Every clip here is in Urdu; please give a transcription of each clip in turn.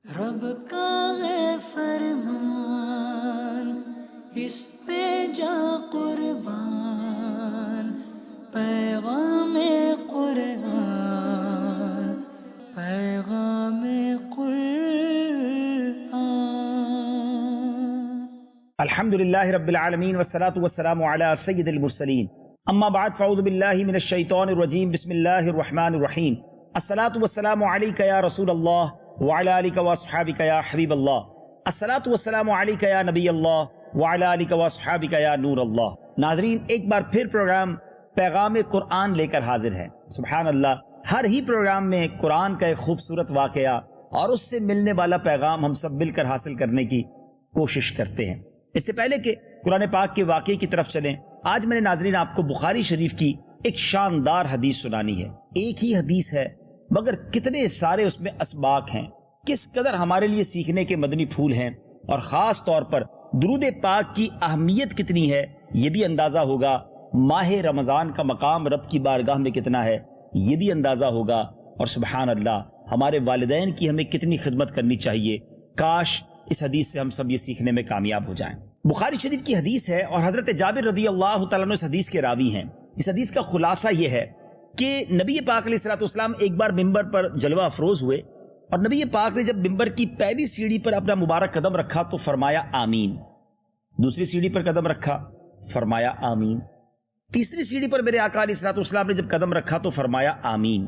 رب کا ہے فرمان، اس پہ جا قربان، پیغام قرآن، پیغام قرآن۔ الحمدللہ رب العالمین والصلاة والسلام علی سید المرسلین، اما بعد فاعوذ باللہ من الشیطان الرجیم، بسم اللہ الرحمن الرحیم۔ الصلاة والسلام علیک یا رسول اللہ وعلی آلک واصحابک یا حبیب اللہ، الصلاة والسلام علیک یا نبی اللہ وعلی آلک واصحابک یا نور اللہ۔ ناظرین، ایک بار پھر پروگرام پیغام قرآن لے کر حاضر ہے۔ سبحان اللہ، ہر ہی پروگرام میں قرآن کا ایک خوبصورت واقعہ اور اس سے ملنے والا پیغام ہم سب مل کر حاصل کرنے کی کوشش کرتے ہیں۔ اس سے پہلے کہ قرآن پاک کے واقعے کی طرف چلیں، آج میں نے ناظرین آپ کو بخاری شریف کی ایک شاندار حدیث سنانی ہے۔ ایک ہی حدیث ہے مگر کتنے سارے اس میں اسباق ہیں، کس قدر ہمارے لیے سیکھنے کے مدنی پھول ہیں، اور خاص طور پر درود پاک کی اہمیت کتنی ہے یہ بھی اندازہ ہوگا۔ ماہ رمضان کا مقام رب کی بارگاہ میں کتنا ہے یہ بھی اندازہ ہوگا، اور سبحان اللہ ہمارے والدین کی ہمیں کتنی خدمت کرنی چاہیے۔ کاش اس حدیث سے ہم سب یہ سیکھنے میں کامیاب ہو جائیں۔ بخاری شریف کی حدیث ہے اور حضرت جابر رضی اللہ تعالیٰ عنہ اس حدیث کے راوی ہیں۔ اس حدیث کا خلاصہ یہ ہے کہ نبی پاک علیہ الصلوۃ والسلام ایک بار ممبر پر جلوہ افروز ہوئے، اور نبی پاک نے جب ممبر کی پہلی سیڑھی پر اپنا مبارک قدم رکھا تو فرمایا آمین، دوسری سیڑھی پر قدم رکھا فرمایا آمین، تیسری سیڑھی پر میرے آقا علیہ الصلوۃ والسلام نے جب قدم رکھا تو فرمایا آمین۔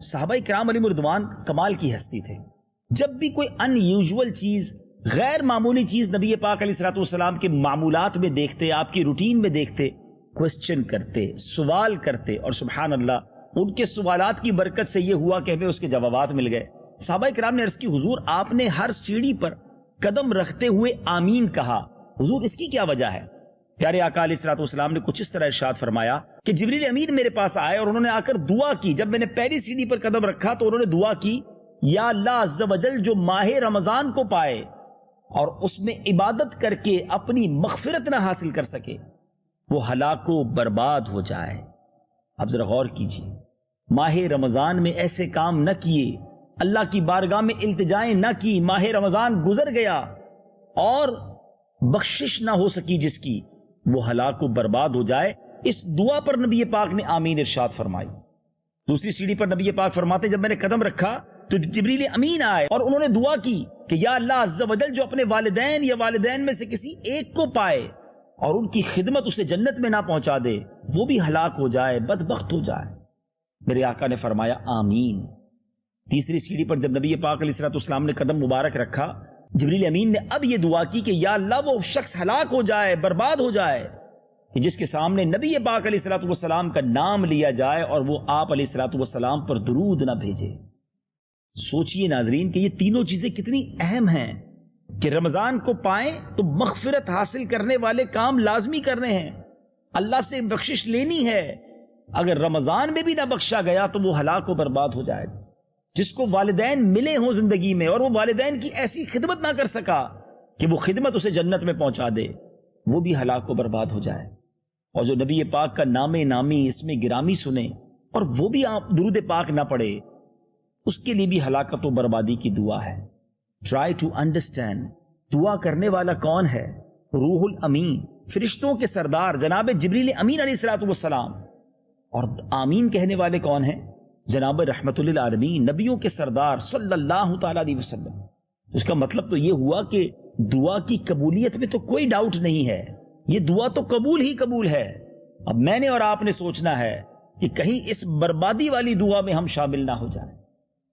صحابہ کرام علیہم رضوان کمال کی ہستی تھے، جب بھی کوئی ان یوزول چیز، غیر معمولی چیز نبی پاک علیہ الصلوۃ والسلام کے معمولات میں دیکھتے، آپ کی روٹین میں دیکھتے، کوسچن کرتے، سوال کرتے، اور سبحان اللہ ان کے سوالات کی برکت سے یہ ہوا کہ ہمیں اس کے جوابات مل گئے۔ صحابہ کرام نے عرض کی حضور آپ نے ہر سیڑھی پر قدم رکھتے ہوئے آمین کہا، حضور اس کی کیا وجہ ہے؟ پیارے آقا علیہ الصلوۃ والسلام نے کچھ اس طرح ارشاد فرمایا کہ جبریل امین میرے پاس آئے اور انہوں نے آ کر دعا کی۔ جب میں نے پہلی سیڑھی پر قدم رکھا تو انہوں نے دعا کی، یا اللہ عز و جل جو ماہ رمضان کو پائے اور اس میں عبادت کر کے اپنی مغفرت نہ حاصل کر سکے وہ ہلاک و برباد ہو جائے۔ اب ذرا غور کیجیے، ماہ رمضان میں ایسے کام نہ کیے، اللہ کی بارگاہ میں التجائیں نہ کی، ماہ رمضان گزر گیا اور بخشش نہ ہو سکی جس کی، وہ ہلاک و برباد ہو جائے۔ اس دعا پر نبی پاک نے آمین ارشاد فرمائی۔ دوسری سیڑھی پر نبی پاک فرماتے جب میں نے قدم رکھا تو جبریل امین آئے اور انہوں نے دعا کی کہ یا اللہ عز و جل جو اپنے والدین یا والدین میں سے کسی ایک کو پائے اور ان کی خدمت اسے جنت میں نہ پہنچا دے وہ بھی ہلاک ہو جائے، بدبخت ہو جائے۔ میرے آقا نے فرمایا آمین۔ تیسری سیڑھی پر جب نبی پاک علیہ الصلوۃ والسلام نے قدم مبارک رکھا، جبریل امین نے اب یہ دعا کی کہ یا اللہ وہ شخص ہلاک ہو جائے، برباد ہو جائے جس کے سامنے نبی پاک علیہ الصلوۃ والسلام کا نام لیا جائے اور وہ آپ علیہ الصلوۃ والسلام پر درود نہ بھیجے۔ سوچئے ناظرین کہ یہ تینوں چیزیں کتنی اہم ہیں کہ رمضان کو پائیں تو مغفرت حاصل کرنے والے کام لازمی کرنے ہیں، اللہ سے بخشش لینی ہے۔ اگر رمضان میں بھی نہ بخشا گیا تو وہ ہلاک و برباد ہو جائے گا۔ جس کو والدین ملے ہوں زندگی میں اور وہ والدین کی ایسی خدمت نہ کر سکا کہ وہ خدمت اسے جنت میں پہنچا دے، وہ بھی ہلاک و برباد ہو جائے۔ اور جو نبی پاک کا نام نامی اس میں گرامی سنے اور وہ بھی آپ درود پاک نہ پڑھے، اس کے لیے بھی ہلاکت و بربادی کی دعا ہے۔ ٹرائی ٹو انڈرسٹینڈ، دعا کرنے والا کون ہے؟ روح الامین، فرشتوں کے سردار جناب جبریل امین علیہ الصلوۃ والسلام، اور آمین کہنے والے کون ہیں؟ جناب رحمت للعالمین، نبیوں کے سردار صلی اللہ تعالیٰ علیہ وسلم۔ اس کا مطلب تو یہ ہوا کہ دعا کی قبولیت میں تو کوئی ڈاؤٹ نہیں ہے، یہ دعا تو قبول ہی قبول ہے۔ اب میں نے اور آپ نے سوچنا ہے کہ کہیں اس بربادی والی دعا میں ہم شامل نہ ہو جائیں۔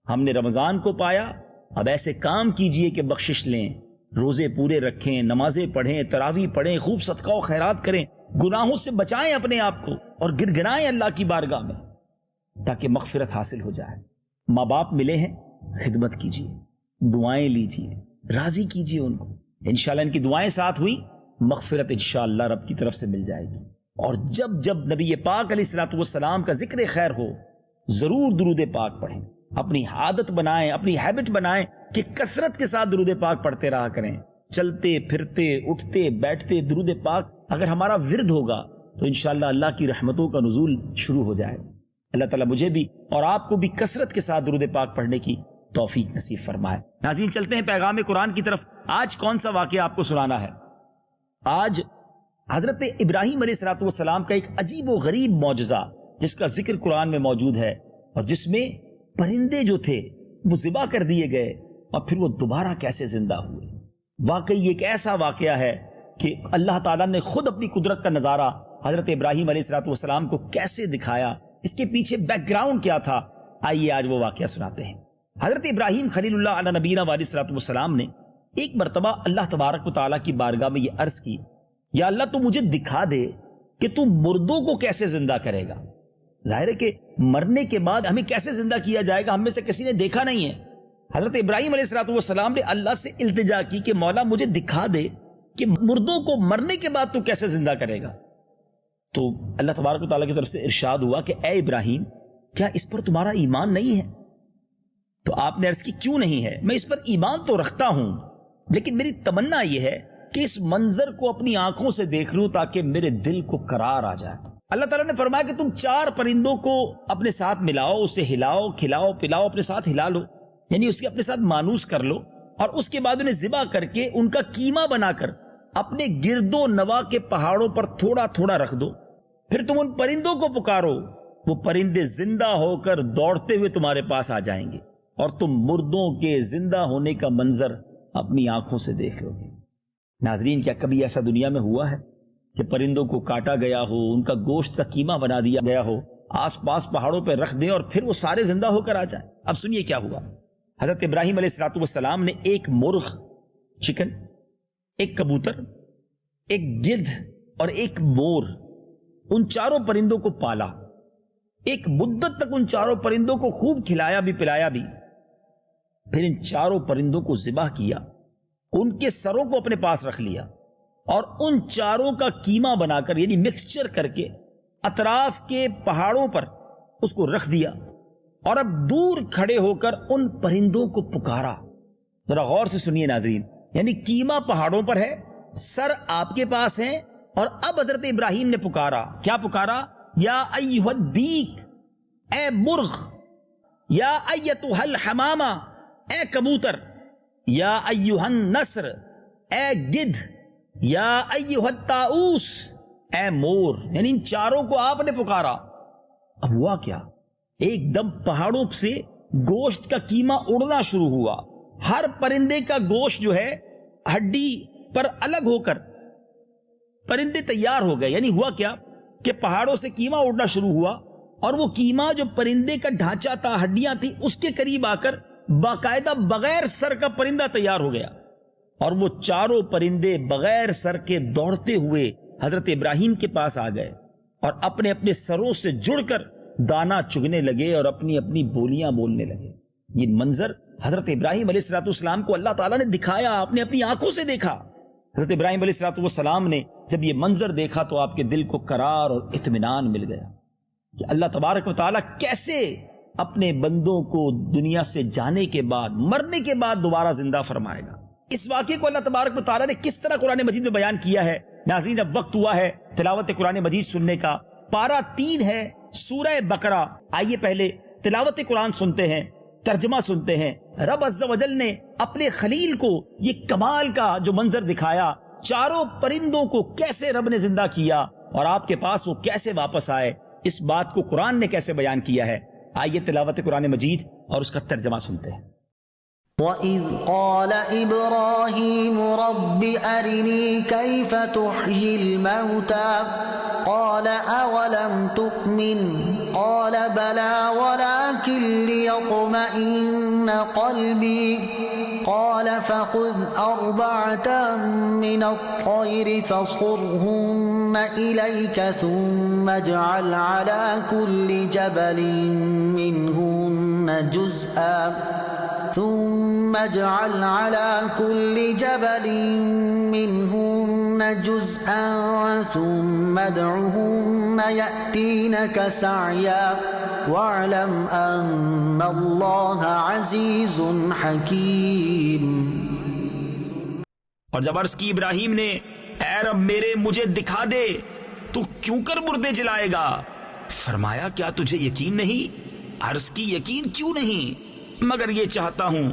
ہم نے رمضان کو پایا، اب ایسے کام کیجئے کہ بخشش لیں، روزے پورے رکھیں، نمازیں پڑھیں، تراویح پڑھیں، خوب صدقہ و خیرات کریں، گناہوں سے بچائیں اپنے آپ کو اور گر گڑائیں اللہ کی بارگاہ میں تاکہ مغفرت حاصل ہو جائے۔ ماں باپ ملے ہیں، خدمت کیجیے، دعائیں لیجیے، راضی کیجیے ان کو، انشاءاللہ ان کی دعائیں ساتھ ہوئی، مغفرت انشاءاللہ رب کی طرف سے مل جائے گی۔ اور جب جب نبی پاک علیہ الصلوۃ والسلام کا ذکر خیر ہو ضرور درود پاک پڑھیں، اپنی عادت بنائیں، اپنی ہیبٹ بنائیں کہ کثرت کے ساتھ درود پاک پڑھتے رہا کریں۔ چلتے پھرتے اٹھتے بیٹھتے درود پاک اگر ہمارا ورد ہوگا تو انشاءاللہ اللہ کی رحمتوں کا نزول شروع ہو جائے۔ اللہ تعالیٰ مجھے بھی اور آپ کو بھی کثرت کے ساتھ درود پاک پڑھنے کی توفیق نصیب فرمائے۔ ناظرین چلتے ہیں پیغام قرآن کی طرف۔ آج کون سا واقعہ آپ کو سنانا ہے؟ آج حضرت ابراہیم علیہ السلام کا ایک عجیب و غریب معجزہ جس کا ذکر قرآن میں موجود ہے، اور جس میں پرندے جو تھے وہ ذبح کر دیے گئے اور پھر وہ دوبارہ کیسے زندہ ہوئے۔ واقعی ایک ایسا واقعہ ہے کہ اللہ تعالیٰ نے خود اپنی قدرت کا نظارہ حضرت ابراہیم علیہ السلام کو کیسے دکھایا، اس کے پیچھے بیک گراؤنڈ کیا تھا۔ آئیے آج وہ واقعہ سناتے ہیں۔ حضرت ابراہیم خلیل اللہ علیہ نبینا علیہ السلام نے ایک مرتبہ اللہ تبارک و تعالیٰ کی بارگاہ میں یہ عرض کی، یا اللہ تو مجھے دکھا دے کہ تو مردوں کو کیسے زندہ کرے گا۔ ظاہر ہے کہ مرنے کے بعد ہمیں کیسے زندہ کیا جائے گا، ہم میں سے کسی نے دیکھا نہیں ہے۔ حضرت ابراہیم علیہ السلام نے اللہ سے التجا کی کہ مولا مجھے دکھا دے کہ مردوں کو مرنے کے بعد تو کیسے زندہ کرے گا۔ تو اللہ تبارک و تعالیٰ کی طرف سے ارشاد ہوا کہ اے ابراہیم، کیا اس پر تمہارا ایمان نہیں ہے؟ تو آپ نے عرض کی کیوں نہیں ہے؟ میں اس پر ایمان تو رکھتا ہوں، لیکن میری تمنا یہ ہے کہ اس منظر کو اپنی آنکھوں سے دیکھ لوں تاکہ میرے دل کو قرار آ جائے۔ اللہ تعالیٰ نے فرمایا کہ تم 4 پرندوں کو اپنے ساتھ ملاؤ، اسے ہلاؤ، کھلاؤ پلاؤ، اپنے ساتھ ہلا لو، یعنی اس کے اپنے ساتھ مانوس کر لو، اور اس کے بعد انہیں ذبح کر کے ان کا قیمہ بنا کر اپنے گرد و نواح کے پہاڑوں پر تھوڑا تھوڑا رکھ دو۔ پھر تم ان پرندوں کو پکارو، وہ پرندے زندہ ہو کر دوڑتے ہوئے تمہارے پاس آ جائیں گے، اور تم مردوں کے زندہ ہونے کا منظر اپنی آنکھوں سے دیکھ لو گے۔ ناظرین کیا کبھی ایسا دنیا میں ہوا ہے کہ پرندوں کو کاٹا گیا ہو، ان کا گوشت کا قیمہ بنا دیا گیا ہو، آس پاس پہاڑوں پہ رکھ دیں اور پھر وہ سارے زندہ ہو کر آ جائیں؟ اب سنیے کیا ہوا۔ حضرت ابراہیم علیہ السلام نے ایک مرغ، چکن، ایک کبوتر، ایک گدھ اور ایک مور، ان 4 پرندوں کو پالا۔ ایک مدت تک ان 4 پرندوں کو خوب کھلایا بھی پلایا بھی۔ پھر ان 4 پرندوں کو ذبح کیا، ان کے سروں کو اپنے پاس رکھ لیا، اور ان 4 کا قیمہ بنا کر یعنی مکسچر کر کے اطراف کے پہاڑوں پر اس کو رکھ دیا، اور اب دور کھڑے ہو کر ان پرندوں کو پکارا۔ ذرا غور سے سنیے ناظرین، یعنی قیمہ پہاڑوں پر ہے، سر آپ کے پاس ہیں، اور اب حضرت ابراہیم نے پکارا۔ کیا پکارا؟ یا ایھا الدیک، اے مرغ، یا ایتھا الحمامہ، اے کبوتر، یا ایھا النسر، اے گدھ، یا ایھا الطاؤس، اے مور، یعنی ان 4 کو آپ نے پکارا۔ اب ہوا کیا؟ ایک دم پہاڑوں سے گوشت کا قیمہ اڑنا شروع ہوا۔ ہر پرندے کا گوشت جو ہے ہڈی پر الگ ہو کر پرندے تیار ہو گئے۔ یعنی ہوا کیا کہ پہاڑوں سے قیمہ اڑنا شروع ہوا، اور وہ قیمہ جو پرندے کا ڈھانچہ تھا، ہڈیاں تھی، اس کے قریب آ کر باقاعدہ بغیر سر کا پرندہ تیار ہو گیا، اور وہ 4 پرندے بغیر سر کے دوڑتے ہوئے حضرت ابراہیم کے پاس آ گئے، اور اپنے اپنے سروں سے جڑ کر دانا چگنے لگے اور اپنی اپنی بولیاں بولنے لگے۔ یہ منظر حضرت ابراہیم علیہ السلام کو اللہ تعالیٰ نے دکھایا، آپ نے اپنی آنکھوں سے دیکھا۔ حضرت ابراہیم علیہ السلام نے جب یہ منظر دیکھا تو آپ کے دل کو قرار اور اطمینان مل گیا کہ اللہ تبارک و تعالیٰ کیسے اپنے بندوں کو دنیا سے جانے کے بعد، مرنے کے بعد دوبارہ زندہ فرمائے گا۔ اس واقعے کو اللہ تبارک و تعالیٰ نے کس طرح قرآن مجید میں بیان کیا ہے۔ ناظرین اب وقت ہوا ہے تلاوت قرآن مجید سننے کا۔ پارہ 3 ہے سورہ بقرہ۔ آئیے پہلے تلاوت قرآن سنتے ہیں، ترجمہ سنتے ہیں۔ رب عز و جل نے اپنے خلیل کو یہ کمال کا جو منظر دکھایا، 4 پرندوں کو کیسے رب نے زندہ کیا اور آپ کے پاس وہ کیسے واپس آئے، اس بات کو قرآن نے کیسے بیان کیا ہے۔ آئیے تلاوت قرآن مجید اور اس کا ترجمہ سنتے ہیں۔ وَإِذْ قَالَ إِبْرَاهِيمُ رَبِّ أَرِنِي كَيْفَ تُحْيِي الْمَوْتَى قَالَ أَوَلَمْ تُؤْمِنْ قَالَ بَلَى وَلَكِنْ لِيَطْمَئِنَّ قَلْبِي قَالَ فَخُذْ أَرْبَعَةً مِّنَ الطَّيْرِ فَصُرْهُنَّ إِلَيْكَ ثُمَّ اجْعَلْ عَلَى كُلِّ جَبَلٍ مِّنْهُنَّ جُزْءًا ثم ادعهن يأتينك سعيا واعلم أن الله عزيز حكيم۔ اور جب عرض کی ابراہیم نے، اے رب میرے مجھے دکھا دے تو کیوں کر مردے جلائے گا؟ فرمایا کیا تجھے یقین نہیں؟ عرض کی یقین کیوں نہیں؟ مگر یہ چاہتا ہوں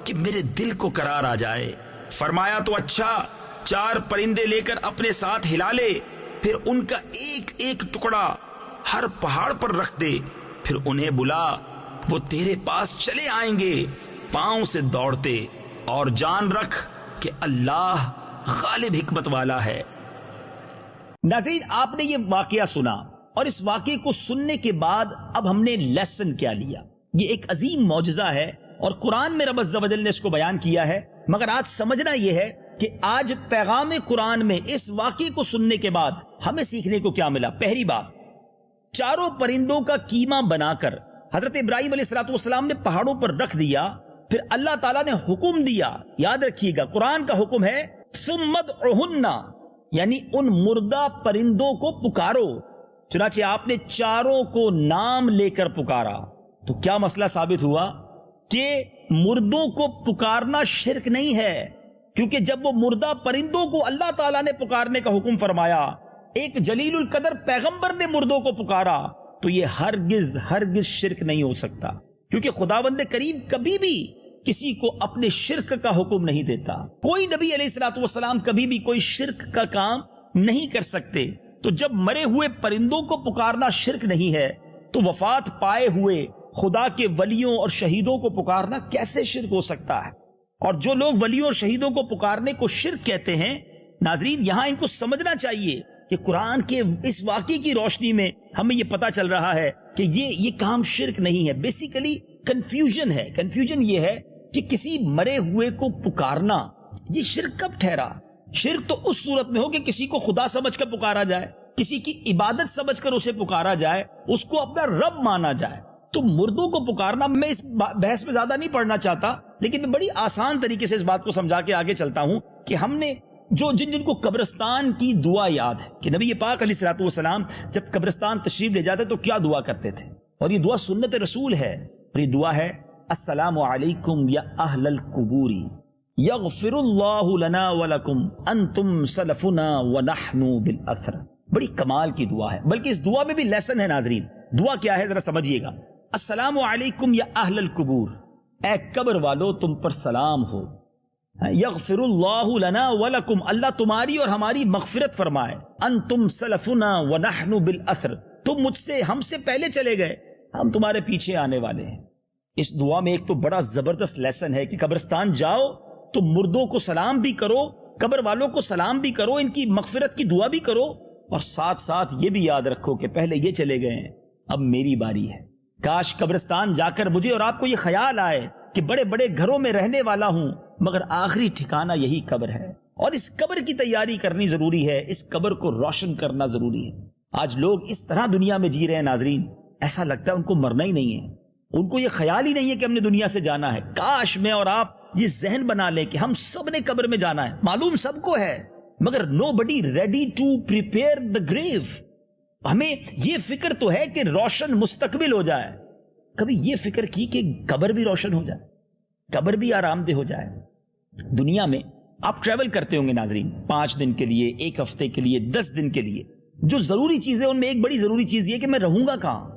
کہ میرے دل کو قرار آ جائے۔ فرمایا تو اچھا، 4 پرندے لے کر اپنے ساتھ ہلا لے، پھر ان کا ایک ایک ٹکڑا ہر پہاڑ پر رکھ دے، پھر انہیں بلا، وہ تیرے پاس چلے آئیں گے پاؤں سے دوڑتے، اور جان رکھ کہ اللہ غالب حکمت والا ہے۔ ناظرین، آپ نے یہ واقعہ سنا، اور اس واقعے کو سننے کے بعد اب ہم نے لیسن کیا لیا؟ یہ ایک عظیم معجزہ ہے، اور قرآن میں رب عز و جل نے اس کو بیان کیا ہے، مگر آج سمجھنا یہ ہے کہ آج پیغام قرآن میں اس واقعے کو سننے کے بعد ہمیں سیکھنے کو کیا ملا؟ پہلی بات، 4 پرندوں کا کیما بنا کر حضرت ابراہیم علیہ السلام نے پہاڑوں پر رکھ دیا، پھر اللہ تعالیٰ نے حکم دیا، یاد رکھیے گا قرآن کا حکم ہے ثم ادعوہن، یعنی ان مردہ پرندوں کو پکارو۔ چنانچہ آپ نے 4 کو نام لے کر پکارا، تو کیا مسئلہ ثابت ہوا کہ مردوں کو پکارنا شرک نہیں ہے، کیونکہ جب وہ مردہ پرندوں کو اللہ تعالیٰ نے پکارنے کا حکم فرمایا، ایک جلیل القدر پیغمبر نے مردوں کو پکارا، تو یہ ہرگز شرک نہیں ہو سکتا، کیونکہ خداوند کریم کبھی بھی کسی کو اپنے شرک کا حکم نہیں دیتا۔ کوئی نبی علیہ الصلوۃ والسلام کبھی بھی کوئی شرک کا کام نہیں کر سکتے۔ تو جب مرے ہوئے پرندوں کو پکارنا شرک نہیں ہے، تو وفات پائے ہوئے خدا کے ولیوں اور شہیدوں کو پکارنا کیسے شرک ہو سکتا ہے؟ اور جو لوگ ولیوں اور شہیدوں کو پکارنے کو شرک کہتے ہیں، ناظرین یہاں ان کو سمجھنا چاہیے کہ قرآن کے اس واقعے کی روشنی میں ہمیں یہ پتا چل رہا ہے کہ یہ کام شرک نہیں ہے، بیسیکلی کنفیوژن ہے۔ کنفیوژن یہ ہے کہ کسی مرے ہوئے کو پکارنا یہ شرک کب ٹھہرا؟ شرک تو اس صورت میں ہو کہ کسی کو خدا سمجھ کر پکارا جائے، کسی کی عبادت سمجھ کر اسے پکارا جائے، اس کو اپنا رب مانا جائے۔ تو مردوں کو پکارنا، میں اس بحث میں زیادہ نہیں پڑھنا چاہتا، لیکن میں بڑی آسان طریقے سے اس بات کو سمجھا کے آگے چلتا ہوں کہ ہم نے جن کو قبرستان کی دعا یاد ہے کہ نبی پاک علیہ الصلوۃ والسلام جب قبرستان تشریف لے جاتے تو کیا دعا کرتے تھے، اور یہ دعا سنت رسول ہے، اور یہ دعا ہے السلام علیکم یا اہل القبور یغفر اللہ لنا ولکم انتم سلفنا ونحن بالاثر۔ بڑی کمال کی دعا ہے، بلکہ اس دعا میں بھی لیسن ہے۔ ناظرین دعا کیا ہے ذرا سمجھیے گا۔ السلام علیکم یا اہل القبور، اے قبر والو تم پر سلام ہو، یغفر اللہ لنا ولکم، اللہ تمہاری اور ہماری مغفرت فرمائے، انتم سلفنا ونحن بالاثر، تم مجھ سے ہم سے پہلے چلے گئے، ہم تمہارے پیچھے آنے والے ہیں۔ اس دعا میں ایک تو بڑا زبردست لیسن ہے کہ قبرستان جاؤ تو مردوں کو سلام بھی کرو، قبر والوں کو سلام بھی کرو، ان کی مغفرت کی دعا بھی کرو، اور ساتھ ساتھ یہ بھی یاد رکھو کہ پہلے یہ چلے گئے ہیں، اب میری باری ہے۔ کاش قبرستان جا کر مجھے اور آپ کو یہ خیال آئے کہ بڑے بڑے گھروں میں رہنے والا ہوں، مگر آخری ٹھکانہ یہی قبر ہے، اور اس قبر کی تیاری کرنی ضروری ہے، اس قبر کو روشن کرنا ضروری ہے۔ آج لوگ اس طرح دنیا میں جی رہے ہیں ناظرین، ایسا لگتا ہے ان کو مرنا ہی نہیں ہے، ان کو یہ خیال ہی نہیں ہے کہ ہم نے دنیا سے جانا ہے۔ کاش میں اور آپ یہ ذہن بنا لیں کہ ہم سب نے قبر میں جانا ہے، معلوم سب کو ہے، مگر nobody ready to prepare the grave۔ ہمیں یہ فکر تو ہے کہ روشن مستقبل ہو جائے، کبھی یہ فکر کی کہ قبر بھی روشن ہو جائے، قبر بھی آرام دہ ہو جائے۔ دنیا میں آپ ٹریول کرتے ہوں گے ناظرین، 5 دن کے لیے، 1 ہفتے کے لیے، 10 دن کے لیے، جو ضروری چیزیں ان میں ایک بڑی ضروری چیز یہ کہ میں رہوں گا کہاں۔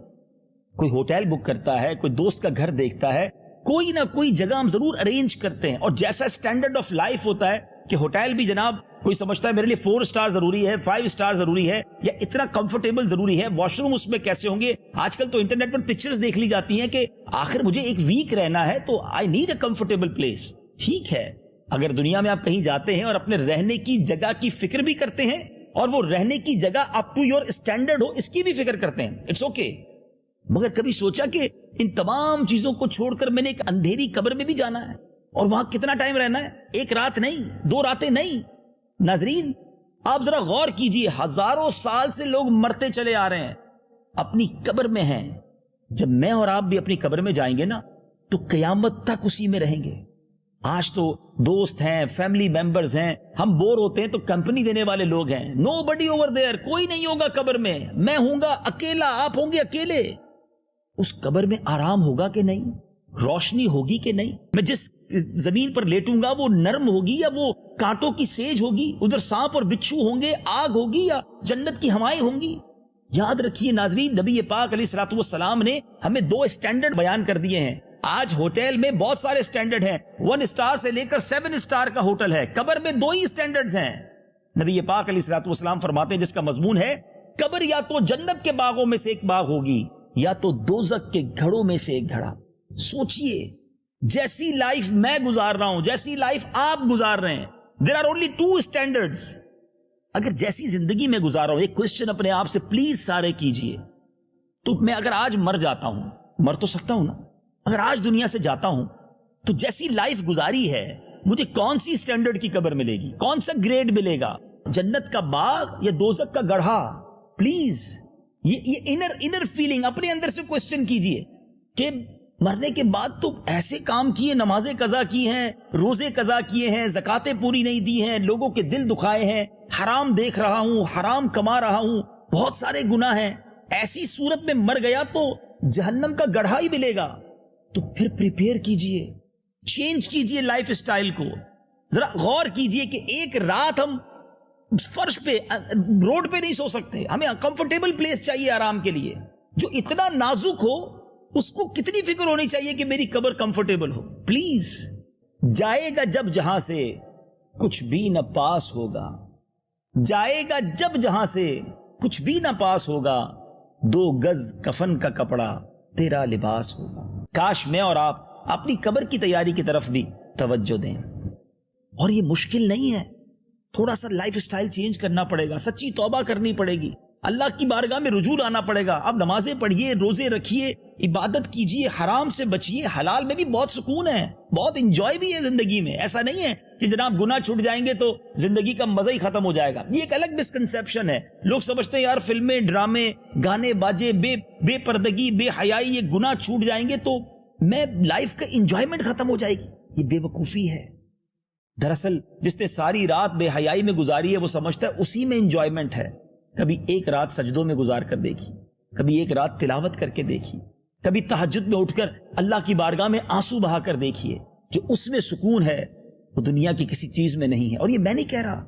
کوئی ہوٹل بک کرتا ہے، کوئی دوست کا گھر دیکھتا ہے، کوئی نہ کوئی جگہ ہم ضرور ارینج کرتے ہیں، اور جیسا اسٹینڈرڈ آف لائف ہوتا ہے کہ ہوٹل بھی جناب کوئی سمجھتا ہے میرے لیے 4 سٹار ضروری ہے، 5 سٹار ضروری ہے، یا اتنا کمفرٹیبل ضروری ہے، واش روم اس میں کیسے ہوں گے۔ آج کل تو انٹرنیٹ پر پکچرز دیکھ لی جاتی ہیں کہ آخر مجھے 1 ویک رہنا ہے تو I need a comfortable place. ٹھیک ہے، اگر دنیا میں آپ کہیں جاتے ہیں اور اپنے رہنے کی جگہ کی فکر بھی کرتے ہیں، اور وہ رہنے کی جگہ اپ ٹو یور اسٹینڈرڈ ہو، اس کی بھی فکر کرتے ہیں، اٹس اوکے، مگر کبھی سوچا کہ ان تمام چیزوں کو چھوڑ کر میں نے ایک اندھیری قبر میں بھی جانا ہے، اور وہاں کتنا ٹائم رہنا ہے؟ 1 رات نہیں، 2 راتیں نہیں۔ ناظرین آپ ذرا غور کیجئے، ہزاروں سال سے لوگ مرتے چلے آ رہے ہیں، اپنی قبر میں ہیں۔ جب میں اور آپ بھی اپنی قبر میں جائیں گے نا تو قیامت تک اسی میں رہیں گے۔ آج تو دوست ہیں، فیملی ممبرز ہیں، ہم بور ہوتے ہیں تو کمپنی دینے والے لوگ ہیں۔ نو بڈی اوور دیئر، کوئی نہیں ہوگا قبر میں، میں ہوں گا اکیلا، آپ ہوں گے اکیلے۔ اس قبر میں آرام ہوگا کہ نہیں؟ روشنی ہوگی کہ نہیں؟ میں جس زمین پر لیٹوں گا وہ نرم ہوگی یا وہ کانٹوں کی سیج ہوگی؟ ادھر سانپ اور بچھو ہوں گے، آگ ہوگی یا جنت کی ہوائیں ہوں گی؟ یاد رکھیے ناظرین، نبی پاک علیہ الصلوۃ والسلام نے ہمیں 2 اسٹینڈرڈ بیان کر دیے ہیں۔ آج ہوٹل میں بہت سارے سٹینڈرڈ ہیں، 1 اسٹار سے لے کر 7 اسٹار کا ہوٹل ہے، قبر میں 2 ہی سٹینڈرڈز ہیں۔ نبی پاک علیہ الصلوۃ والسلام فرماتے ہیں جس کا مضمون ہے قبر یا تو جنت کے باغوں میں سے ایک باغ ہوگی یا تو دوزخ کے گھڑوں میں سے ایک گھڑا۔ سوچئے جیسی لائف میں گزار رہا ہوں، جیسی لائف آپ گزار رہے ہیں، دیر آر اونلی 2 اسٹینڈرڈز۔ اگر جیسی زندگی میں گزار رہا ہوں، ایک کوشچن اپنے آپ سے پلیز سارے کیجئے، تو میں اگر آج مر جاتا ہوں، مر تو سکتا ہوں نا، اگر آج دنیا سے جاتا ہوں تو جیسی لائف گزاری ہے مجھے کون سی اسٹینڈرڈ کی قبر ملے گی، کون سا گریڈ ملے گا، جنت کا باغ یا دوزخ کا گڑھا؟ پلیز یہ انر فیلنگ اپنے اندر سے کوسچن کیجئے کہ مرنے کے بعد تو ایسے کام کیے، نمازیں قضا کی ہیں، روزے قضا کیے ہیں، زکاتیں پوری نہیں دی ہیں، لوگوں کے دل دکھائے ہیں، حرام دیکھ رہا ہوں، حرام کما رہا ہوں، بہت سارے گناہ ہیں، ایسی صورت میں مر گیا تو جہنم کا گڑھا ہی ملے گا۔ تو پھر پریپیئر کیجئے، چینج کیجئے لائف اسٹائل کو، ذرا غور کیجئے کہ ایک رات ہم فرش پہ، روڈ پہ نہیں سو سکتے، ہمیں کمفرٹیبل پلیس چاہیے آرام کے لیے۔ جو اتنا نازک ہو اس کو کتنی فکر ہونی چاہیے کہ میری قبر کمفرٹیبل ہو۔ پلیز، جائے گا جب جہاں سے کچھ بھی نہ پاس ہوگا، جائے گا جب جہاں سے کچھ بھی نہ پاس ہوگا، 2 گز کفن کا کپڑا تیرا لباس ہوگا۔ کاش میں اور آپ اپنی قبر کی تیاری کی طرف بھی توجہ دیں۔ اور یہ مشکل نہیں ہے، تھوڑا سا لائف اسٹائل چینج کرنا پڑے گا، سچی توبہ کرنی پڑے گی، اللہ کی بارگاہ میں رجوع لانا پڑے گا۔ اب نمازیں پڑھیے، روزے رکھیے، عبادت کیجیے، حرام سے بچیے۔ حلال میں بھی بہت سکون ہے، بہت انجوائے بھی ہے زندگی میں۔ ایسا نہیں ہے کہ جناب گناہ چھوٹ جائیں گے تو زندگی کا مزہ ہی ختم ہو جائے گا، یہ ایک الگ مسکنسیپشن ہے۔ لوگ سمجھتے ہیں یار فلمیں، ڈرامے، گانے باجے، بے پردگی، بے حیائی، یہ گناہ چھوٹ جائیں گے تو میں لائف کا انجوائمنٹ ختم ہو جائے گی، یہ بے وقوفی ہے۔ دراصل جس نے ساری رات بے حیائی میں گزاری ہے وہ سمجھتا ہے اسی میں انجوائمنٹ ہے۔ کبھی ایک رات سجدوں میں گزار کر دیکھی، کبھی ایک رات تلاوت کر کے دیکھی، کبھی تہجد میں اٹھ کر اللہ کی بارگاہ میں آنسو بہا کر دیکھیے۔ جو اس میں سکون ہے وہ دنیا کی کسی چیز میں نہیں ہے۔ اور یہ میں نہیں کہہ رہا،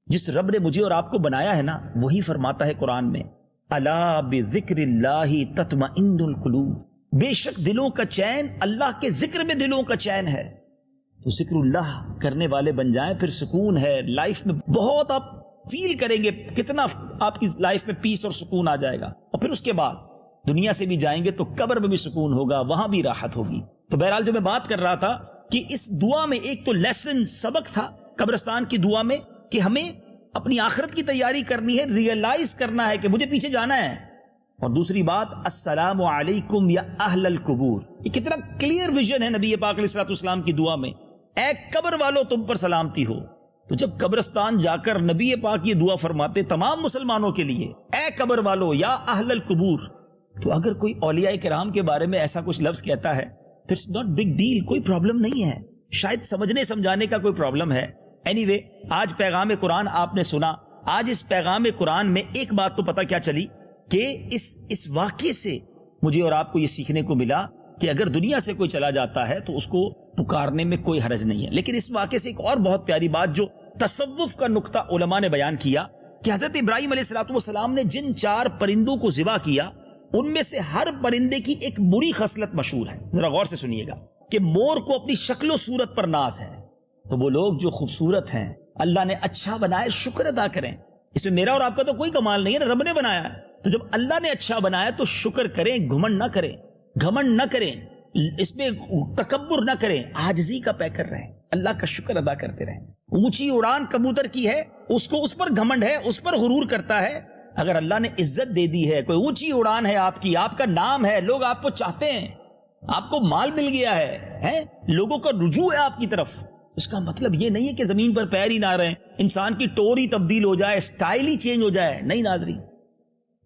جس رب نے مجھے اور آپ کو بنایا ہے نا وہی فرماتا ہے قرآن میں، الا بذکر اللہ تطمئن القلوب، بے شک دلوں کا چین اللہ کے ذکر میں دلوں کا چین ہے۔ تو ذکر اللہ کرنے والے بن جائیں، پھر سکون ہے لائف میں، بہت آپ فیل کریں گے کتنا آپ کی لائف میں پیس اور سکون آ جائے گا۔ اور پھر اس کے بعد دنیا سے بھی جائیں گے تو قبر میں بھی سکون ہوگا، وہاں بھی راحت ہوگی۔ تو بہرحال جو میں بات کر رہا تھا کہ اس دعا میں ایک تو لیسن، سبق تھا قبرستان کی دعا میں کہ ہمیں اپنی آخرت کی تیاری کرنی ہے، ریئلائز کرنا ہے کہ مجھے پیچھے جانا ہے۔ اور دوسری بات، السلام علیکم یا اہل القبور، یہ کتنا کلیئر ویژن ہے نبی پاک علیہ الصلوۃ والسلام کی دعا میں، اے قبر والو تم پر سلامتی ہو۔ تو جب قبرستان جا کر نبی پاک یہ دعا فرماتے تمام مسلمانوں کے لیے، اے قبر والو یا اہل القبور، تو اگر کوئی اولیاء کرام کے بارے میں ایسا کچھ لفظ کہتا ہے تو اٹس ناٹ بگ ڈیل، کوئی پرابلم نہیں ہے، شاید سمجھنے سمجھانے کا کوئی پرابلم ہے۔ اینی وے، آج پیغام قرآن آپ نے سنا۔ آج اس پیغام قرآن میں ایک بات تو پتہ کیا چلی کہ اس واقعے سے مجھے اور آپ کو یہ سیکھنے کو ملا کہ اگر دنیا سے کوئی چلا جاتا ہے تو اس کو پکارنے میں کوئی حرج نہیں ہے۔ لیکن اس واقعے سے ایک اور بہت پیاری بات جو تصوف کا نقطہ علماء نے بیان کیا کہ حضرت ابراہیم علیہ الصلوۃ والسلام نے جن 4 پرندوں کو ذبح کیا ان میں سے ہر پرندے کی ایک بری خصلت مشہور ہے، ذرا غور سے سنیے گا، کہ مور کو اپنی شکل و صورت پر ناز ہے۔ تو وہ لوگ جو خوبصورت ہیں، اللہ نے اچھا بنائے، شکر ادا کریں۔ اس میں میرا اور آپ کا تو کوئی کمال نہیں ہے نا، رب نے بنایا ہے۔ تو جب اللہ نے اچھا بنایا تو شکر کریں، گھمنڈ نہ کریں، گھمنڈ نہ کریں، اس میں تکبر نہ کریں، عاجزی کا پیکر رہیں، اللہ کا شکر ادا کرتے رہیں۔ اونچی اڑان کبوتر کی ہے، اس کو اس پر گھمنڈ ہے، اس پر غرور کرتا ہے۔ اگر اللہ نے عزت دے دی ہے، کوئی اونچی اڑان ہے آپ کی، آپ کا نام ہے، لوگ آپ کو چاہتے ہیں، آپ کو مال مل گیا ہے، لوگوں کا رجوع ہے آپ کی طرف، اس کا مطلب یہ نہیں ہے کہ زمین پر پیر ہی نہ رہیں، انسان کی ٹور ہی تبدیل ہو جائے، سٹائل ہی چینج ہو جائے۔ نہیں ناظرین،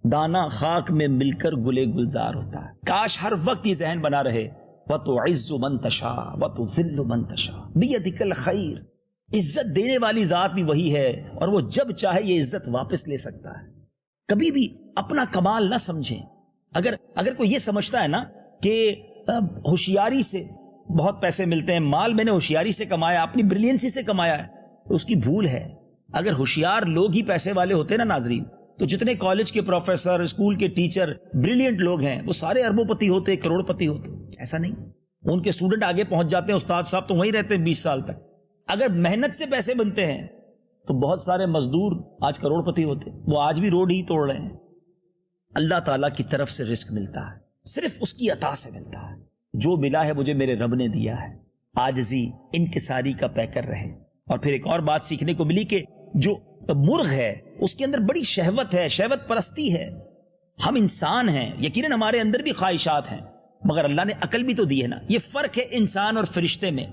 دانا خاک میں مل کر گلے گلزار ہوتا ہے۔ کاش ہر وقت یہ ذہن بنا رہے، وَتُعِزُّ مَن تَشَاءُ وَتُذِلُّ مَن تَشَاءُ بِيَدِكَ الْخَيْرُ، عزت دینے والی ذات بھی وہی ہے اور وہ جب چاہے یہ عزت واپس لے سکتا ہے۔ کبھی بھی اپنا کمال نہ سمجھیں۔ اگر کوئی یہ سمجھتا ہے نا کہ ہوشیاری سے بہت پیسے ملتے ہیں، مال میں نے ہوشیاری سے کمایا، اپنی بریلینسی سے کمایا ہے، تو اس کی بھول ہے۔ اگر ہوشیار لوگ ہی پیسے والے ہوتے نا ناظرین، تو جتنے کالج کے پروفیسر، اسکول کے ٹیچر بریلینٹ لوگ ہیں وہ سارے اربوں پتی ہوتے، کروڑ پتی ہوتے۔ ایسا نہیں، ان کے اسٹوڈنٹ آگے پہنچ جاتے ہیں، استاد صاحب تو وہیں رہتے ہیں 20 سال تک. اگر محنت سے پیسے بنتے ہیں تو بہت سارے مزدور آج کروڑ پتی ہوتے، وہ آج بھی روڈ ہی توڑ رہے ہیں. اللہ تعالیٰ کی طرف سے رزق ملتا ہے، صرف اس کی عطا سے ملتا ہے. جو ملا ہے مجھے میرے رب نے دیا ہے. عاجزی انکساری کا پیکر رہے. اور پھر ایک اور بات سیکھنے کو ملی کہ جو مرغ ہے اس کے اندر بڑی شہوت ہے، شہوت پرستی ہے. ہم انسان ہیں، یقیناً ہمارے اندر بھی خواہشات ہیں، مگر اللہ نے عقل بھی تو دی ہے نا. یہ فرق ہے انسان اور فرشتے میں.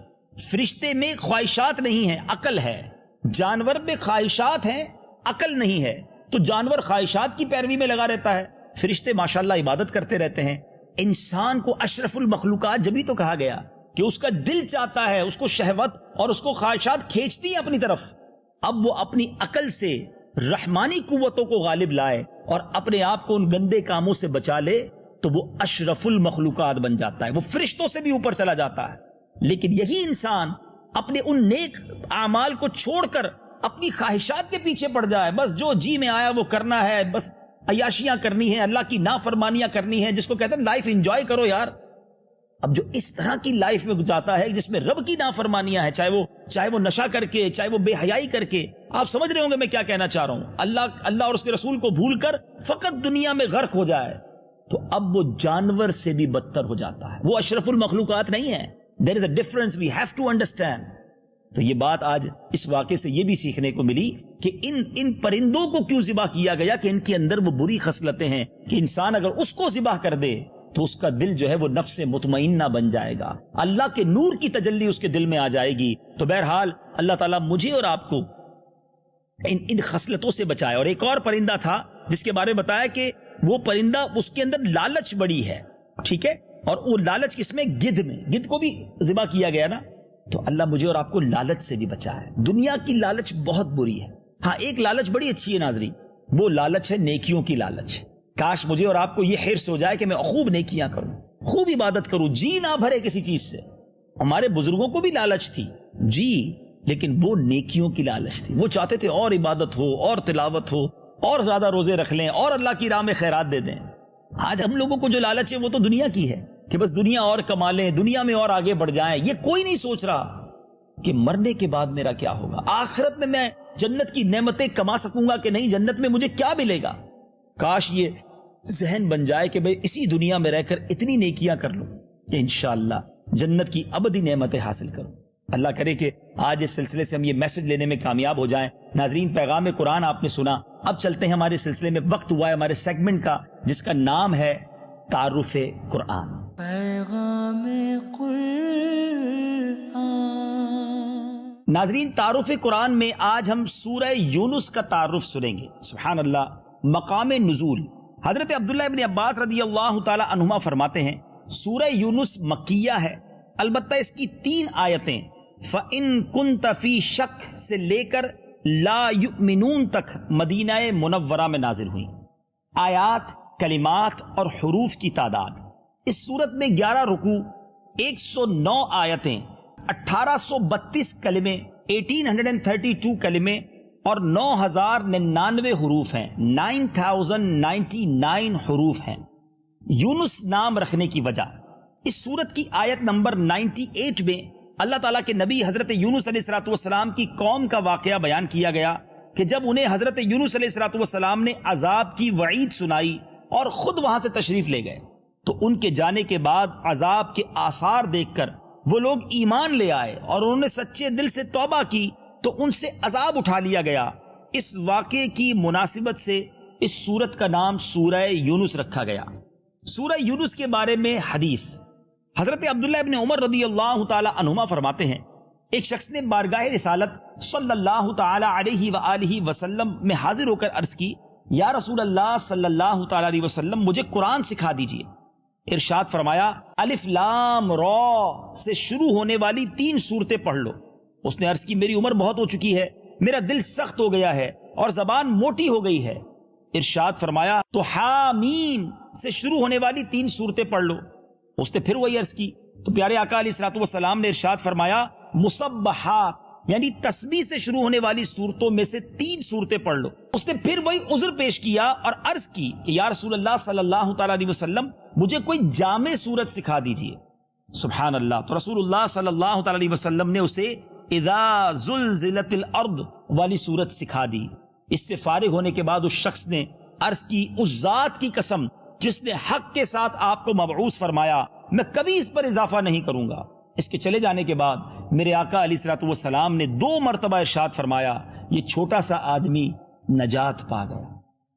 فرشتے میں خواہشات نہیں ہیں، عقل ہے. جانور میں خواہشات ہیں، عقل نہیں ہے. تو جانور خواہشات کی پیروی میں لگا رہتا ہے، فرشتے ماشاءاللہ عبادت کرتے رہتے ہیں. انسان کو اشرف المخلوقات جبھی تو کہا گیا کہ اس کا دل چاہتا ہے، اس کو شہوت اور اس کو خواہشات کھینچتی ہیں اپنی طرف. اب وہ اپنی عقل سے رحمانی قوتوں کو غالب لائے اور اپنے آپ کو ان گندے کاموں سے بچا لے تو وہ اشرف المخلوقات بن جاتا ہے، وہ فرشتوں سے بھی اوپر چلا جاتا ہے. لیکن یہی انسان اپنے ان نیک اعمال کو چھوڑ کر اپنی خواہشات کے پیچھے پڑ جائے، بس جو جی میں آیا وہ کرنا ہے، بس عیاشیاں کرنی ہیں، اللہ کی نافرمانیاں کرنی ہیں، جس کو کہتے ہیں لائف انجوائے کرو یار. اب جو اس طرح کی لائف میں جاتا ہے جس میں رب کی نافرمانیاں ہیں، چاہے وہ نشہ کر کے، چاہے وہ بے حیائی کر کے، آپ سمجھ رہے ہوں گے میں کیا کہنا چاہ رہا ہوں. اللہ اور اس کے رسول کو بھول کر فقط دنیا میں غرق ہو جائے تو اب وہ جانور سے بھی بدتر ہو جاتا ہے. وہ اشرف المخلوقات نہیں ہے. There is a difference we have to understand. تو یہ بات آج اس واقعے سے یہ بھی سیکھنے کو ملی کہ ان پرندوں کو کیوں ذبح کیا گیا، کہ ان کے اندر وہ بری خصلتیں ہیں کہ انسان اگر اس کو ذبح کر دے تو اس کا دل جو ہے وہ نفس مطمئنہ بن جائے گا، اللہ کے نور کی تجلی اس کے دل میں آ جائے گی. تو بہرحال اللہ تعالیٰ مجھے اور آپ کو ان خصلتوں سے بچائے. اور ایک اور پرندہ تھا جس کے بارے میں بتایا کہ وہ پرندہ اس کے اندر لالچ بڑی ہے، ٹھیک ہے، اور وہ لالچ کس میں؟ گدھ میں. گدھ کو بھی ذبح کیا گیا نا. تو اللہ مجھے اور آپ کو لالچ سے بھی بچائے. دنیا کی لالچ بہت بری ہے. ہاں ایک لالچ بڑی اچھی ہے ناظرین، وہ لالچ ہے نیکیوں کی لالچ. کاش مجھے اور آپ کو یہ حرص ہو جائے کہ میں خوب نیکیاں کروں، خوب عبادت کروں، جی نہ بھرے کسی چیز سے. ہمارے بزرگوں کو بھی لالچ تھی جی، لیکن وہ نیکیوں کی لالچ تھی. وہ چاہتے تھے اور عبادت ہو، اور تلاوت ہو، اور زیادہ روزے رکھ لیں، اور اللہ کی راہ میں خیرات دے دیں. آج ہم لوگوں کو جو لالچ ہے وہ تو دنیا کی ہے کہ بس دنیا اور کما لیں، دنیا میں اور آگے بڑھ جائیں. یہ کوئی نہیں سوچ رہا کہ مرنے کے بعد میرا کیا ہوگا، آخرت میں جنت کی نعمتیں کما سکوں گا کہ نہیں، جنت میں مجھے کیا ملے گا. کاش یہ ذہن بن جائے کہ بھئی اسی دنیا میں رہ کر اتنی نیکیاں کر لوں کہ انشاءاللہ جنت کی ابدی نعمتیں حاصل کروں. اللہ کرے کہ آج اس سلسلے سے ہم یہ میسج لینے میں کامیاب ہو جائیں. ناظرین پیغام قرآن آپ نے سنا، اب چلتے ہیں ہمارے سلسلے میں. وقت ہوا ہے ہمارے سیگمنٹ کا جس کا نام ہے تعارف قرآن. پیغام قرآن. ناظرین تعارف قرآن میں آج ہم سورہ یونس کا تعارف سنیں گے. سبحان اللہ. مقام نزول حضرت عبداللہ ابن عباس رضی اللہ تعالی عنہما فرماتے ہیں سورہ یونس مکیہ ہے، البتہ اس کی 3 آیتیں فَإِن كُنْتَ فِي شک سے لے کر لا یؤمنون تک مدینہ منورہ میں نازل ہوئی. آیات، کلمات اور حروف کی تعداد اس صورت میں 11 رکوع، 109 آیتیں، 1832 کلمے، 1832 کلمے اور 9099 حروف ہیں. 9099 حروف ہیں. یونس نام رکھنے کی وجہ، اس سورت کی آیت نمبر 98 میں اللہ تعالیٰ کے نبی حضرت یونس علیہ السلام کی قوم کا واقعہ بیان کیا گیا کہ جب انہیں حضرت یونس علیہ السلام نے عذاب کی وعید سنائی اور خود وہاں سے تشریف لے گئے تو ان کے جانے کے بعد عذاب کے آثار دیکھ کر وہ لوگ ایمان لے آئے اور انہوں نے سچے دل سے توبہ کی تو ان سے عذاب اٹھا لیا گیا. اس واقعے کی مناسبت سے اس سورت کا نام سورہ یونس رکھا گیا. سورہ یونس کے بارے میں حدیث، حضرت عبداللہ ابن عمر رضی اللہ تعالی عنہما فرماتے ہیں ایک شخص نے بارگاہ رسالت صلی اللہ تعالی علیہ وآلہ وسلم میں حاضر ہو کر عرض کی یا رسول اللہ صلی اللہ تعالی علیہ وسلم مجھے قرآن سکھا دیجئے. ارشاد فرمایا الف لام را سے شروع ہونے والی 3 سورتیں پڑھ لو. اس نے عرض کی میری عمر بہت ہو چکی ہے، میرا دل سخت ہو گیا ہے اور زبان موٹی ہو گئی ہے. ارشاد فرمایا تو حامیم سے شروع ہونے والی 3 سورتیں پڑھ لو. اس نے پھر وہی عرض کی تو پیارے آقا علیہ الصلوۃ والسلام نے ارشاد فرمایا مسبحات یعنی تسبیح سے شروع ہونے والی سورتوں میں سے 3 سورتیں پڑھ لو. اس نے پھر وہی عذر پیش کیا اور عرض کی کہ یا رسول اللہ صلی اللہ تعالی علیہ وسلم مجھے کوئی جامع سورت سکھا دیجیے. سبحان اللہ. تو رسول اللہ صلی اللہ تعالی علیہ وسلم نے اسے اذا زلزلت الارض والی صورت سکھا دی. اس سے فارغ ہونے کے بعد اس شخص نے عرض کی اس ذات کی قسم جس نے حق کے ساتھ آپ کو مبعوث فرمایا میں کبھی اس پر اضافہ نہیں کروں گا. اس کے چلے جانے کے بعد میرے آقا علیہ الصلوۃ والسلام نے 2 مرتبہ ارشاد فرمایا یہ چھوٹا سا آدمی نجات پا گیا.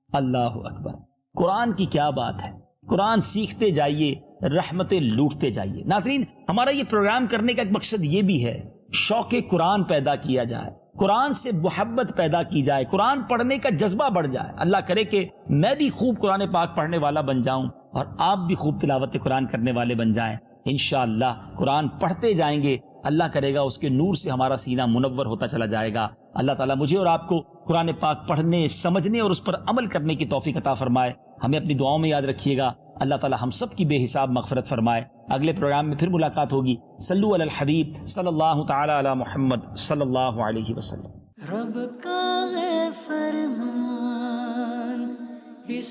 اللہ اکبر. قرآن کی کیا بات ہے. قرآن سیکھتے جائیے، رحمتیں لوٹتے جائیے. ناظرین، ہمارا یہ پروگرام کرنے کا ایک مقصد یہ بھی ہے شوق قرآن پیدا کیا جائے، قرآن سے محبت پیدا کی جائے، قرآن پڑھنے کا جذبہ بڑھ جائے. اللہ کرے کہ میں بھی خوب قرآن پاک پڑھنے والا بن جاؤں اور آپ بھی خوب تلاوت قرآن کرنے والے بن جائیں. انشاءاللہ قرآن پڑھتے جائیں گے، اللہ کرے گا اس کے نور سے ہمارا سینہ منور ہوتا چلا جائے گا. اللہ تعالیٰ مجھے اور آپ کو قرآن پاک پڑھنے، سمجھنے اور اس پر عمل کرنے کی توفیق عطا فرمائے. ہمیں اپنی دعاؤں میں یاد رکھیے گا. اللہ تعالیٰ ہم سب کی بے حساب مغفرت فرمائے. اگلے پروگرام میں پھر ملاقات ہوگی. صلو علی الحبیب صلی اللہ تعالی علی محمد صلی اللہ علیہ وسلم. رب کا ہے فرمان اس